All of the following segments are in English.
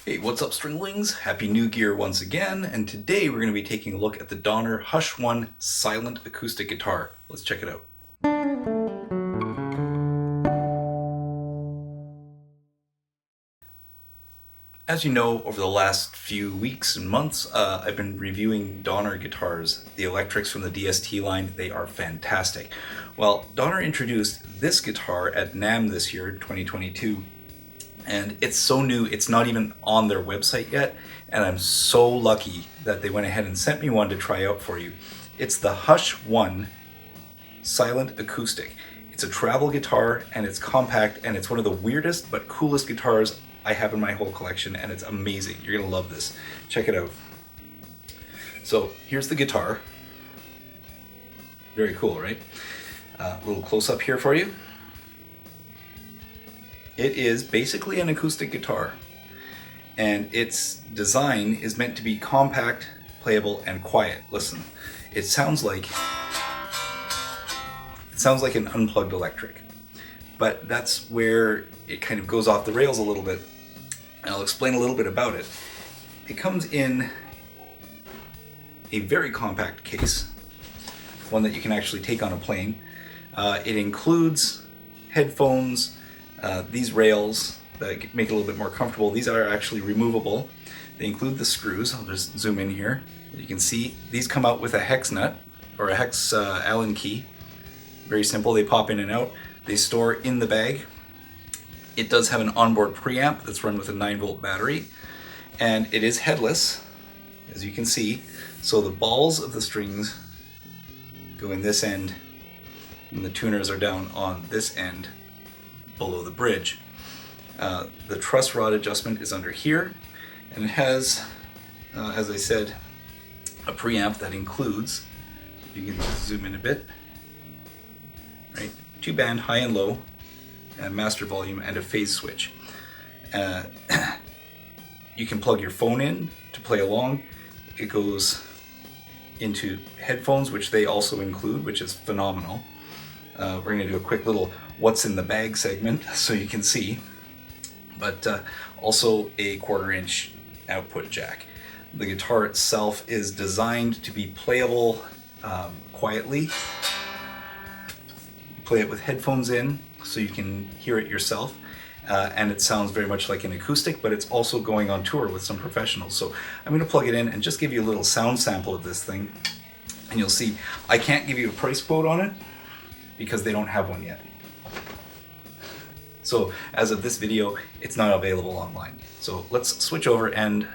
Hey, what's up, Stringlings? Happy New Gear once again, and today we're going to be taking a look at the Donner Hush 1 Silent Acoustic Guitar. Let's check it out. As you know, over the last few weeks and months, I've been reviewing Donner guitars, the electrics from the DST line. They are fantastic. Well, Donner introduced this guitar at NAMM this year, 2022, and it's so new, it's not even on their website yet, and I'm so lucky that they went ahead and sent me one to try out for you. It's the Hush 1 Silent Acoustic. It's a travel guitar, and it's compact, and it's one of the weirdest but coolest guitars I have in my whole collection, and it's amazing. You're gonna love this. Check it out. So here's the guitar. Very cool, right? A little close up here for you. It is basically an acoustic guitar, and its design is meant to be compact, playable, and quiet. Listen, it sounds like an unplugged electric, but that's where it kind of goes off the rails a little bit. And I'll explain a little bit about it. It comes in a very compact case, one that you can actually take on a plane. It includes headphones, these rails that make it a little bit more comfortable. These are actually removable. They include the screws. I'll just zoom in here. You can see these come out with a hex nut or a hex Allen key. Very simple. They pop in and out. They store in the bag. It does have an onboard preamp that's run with a 9-volt battery, and it is headless, as you can see. So the balls of the strings go in this end, and the tuners are down on this end below the bridge. The truss rod adjustment is under here, and it has, as I said, a preamp that includes, you can zoom in a bit, right? 2-band high and low, and master volume, and a phase switch. You can plug your phone in to play along. It goes into headphones, which they also include, which is phenomenal. We're going to do a quick little what's in the bag segment so you can see, but also a 1/4-inch output jack. The guitar itself is designed to be playable quietly. You play it with headphones in so you can hear it yourself, and it sounds very much like an acoustic, but it's also going on tour with some professionals. So I'm going to plug it in and just give you a little sound sample of this thing, and you'll see I can't give you a price quote on it because they don't have one yet. So as of this video, it's not available online. So let's switch over and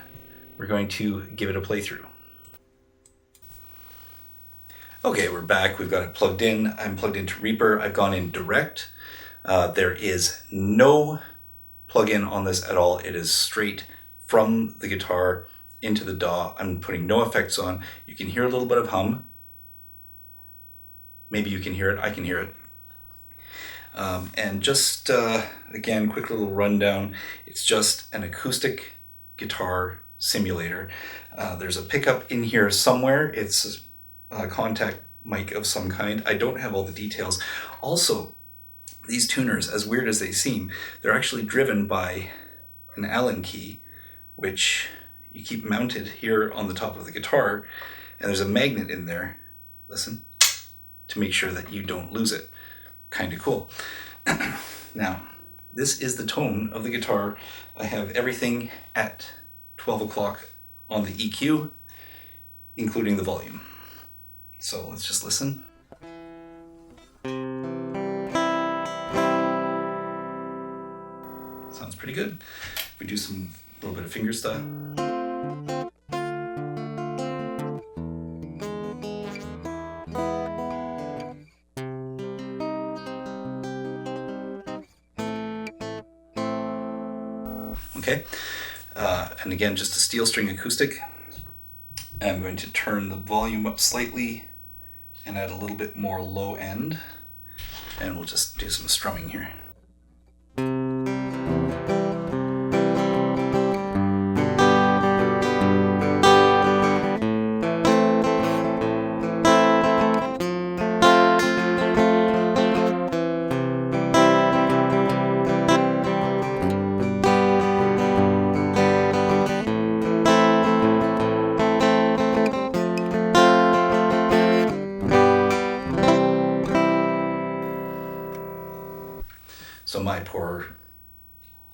we're going to give it a playthrough. Okay, we're back. We've got it plugged in. I'm plugged into Reaper. I've gone in direct. There is no plug-in on this at all. It is straight from the guitar into the DAW. I'm putting no effects on. You can hear a little bit of hum. Maybe you can hear it. I can hear it. And just, again, quick little rundown. It's just an acoustic guitar simulator. There's a pickup in here somewhere. It's a contact mic of some kind. I don't have all the details. Also, these tuners, as weird as they seem, they're actually driven by an Allen key, which you keep mounted here on the top of the guitar, and there's a magnet in there, listen, to make sure that you don't lose it. Kind of cool. Now, this is the tone of the guitar. I have everything at 12 o'clock on the EQ, including the volume. So let's just listen. Sounds pretty good. If we do a little bit of fingerstyle. Okay, and again, just a steel string acoustic. I'm going to turn the volume up slightly and add a little bit more low end, and we'll just do some strumming here. or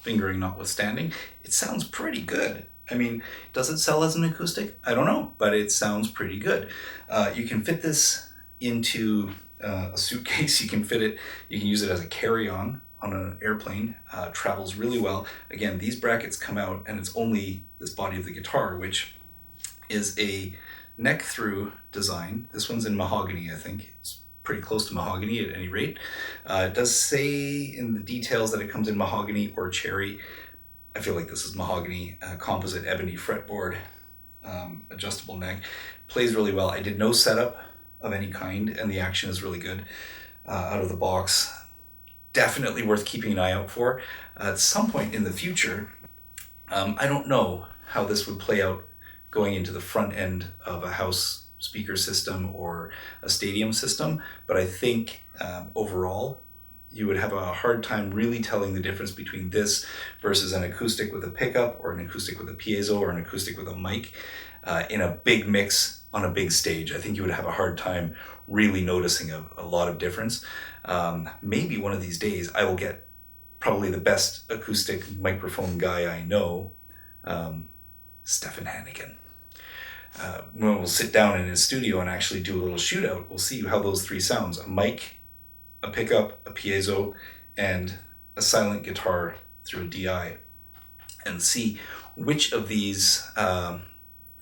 fingering notwithstanding, it sounds pretty good. I mean, does it sell as an acoustic? I don't know, but it sounds pretty good. You can fit this into a suitcase. You can fit it, you can use it as a carry-on on an airplane. Travels really well. Again, these brackets come out and it's only this body of the guitar, which is a neck through design. This one's in mahogany, I think. It's pretty close to mahogany at any rate. It does say in the details that it comes in mahogany or cherry. I feel like this is mahogany, composite ebony fretboard, adjustable neck. Plays really well. I did no setup of any kind and the action is really good out of the box. Definitely worth keeping an eye out for. At some point in the future, I don't know how this would play out going into the front end of a house speaker system or a stadium system, but I think overall you would have a hard time really telling the difference between this versus an acoustic with a pickup or an acoustic with a piezo or an acoustic with a mic in a big mix on a big stage. I think you would have a hard time really noticing a lot of difference. Maybe one of these days I will get probably the best acoustic microphone guy I know, Stefan Hannigan. When we'll sit down in his studio and actually do a little shootout, we'll see how those three sounds: a mic, a pickup, a piezo, and a silent guitar through a DI, and see which of these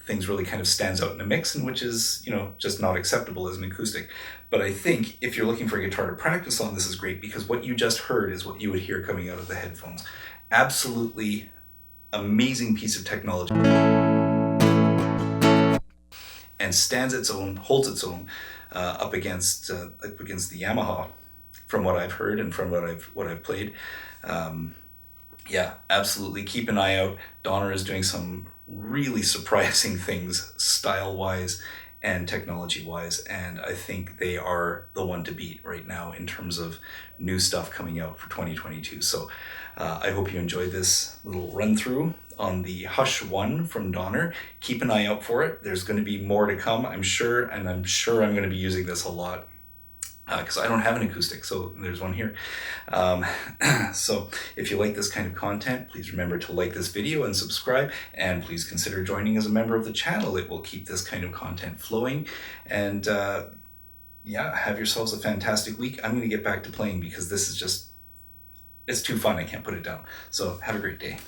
things really kind of stands out in a mix and which is, you know, just not acceptable as an acoustic. But I think if you're looking for a guitar to practice on, this is great because what you just heard is what you would hear coming out of the headphones. Absolutely amazing piece of technology. And stands its own, holds its own up against the Yamaha, from what I've heard and from what I've played. Yeah, absolutely. Keep an eye out. Donner is doing some really surprising things style-wise and technology-wise, and I think they are the one to beat right now in terms of new stuff coming out for 2022. So I hope you enjoyed this little run-through on the Hush 1 from Donner. Keep an eye out for it. There's going to be more to come, I'm sure, and I'm sure I'm going to be using this a lot because I don't have an acoustic, so there's one here. So if you like this kind of content, please remember to like this video and subscribe, and please consider joining as a member of the channel. It will keep this kind of content flowing, and yeah, have yourselves a fantastic week. I'm going to get back to playing because this is just, it's too fun. I can't put it down. So have a great day.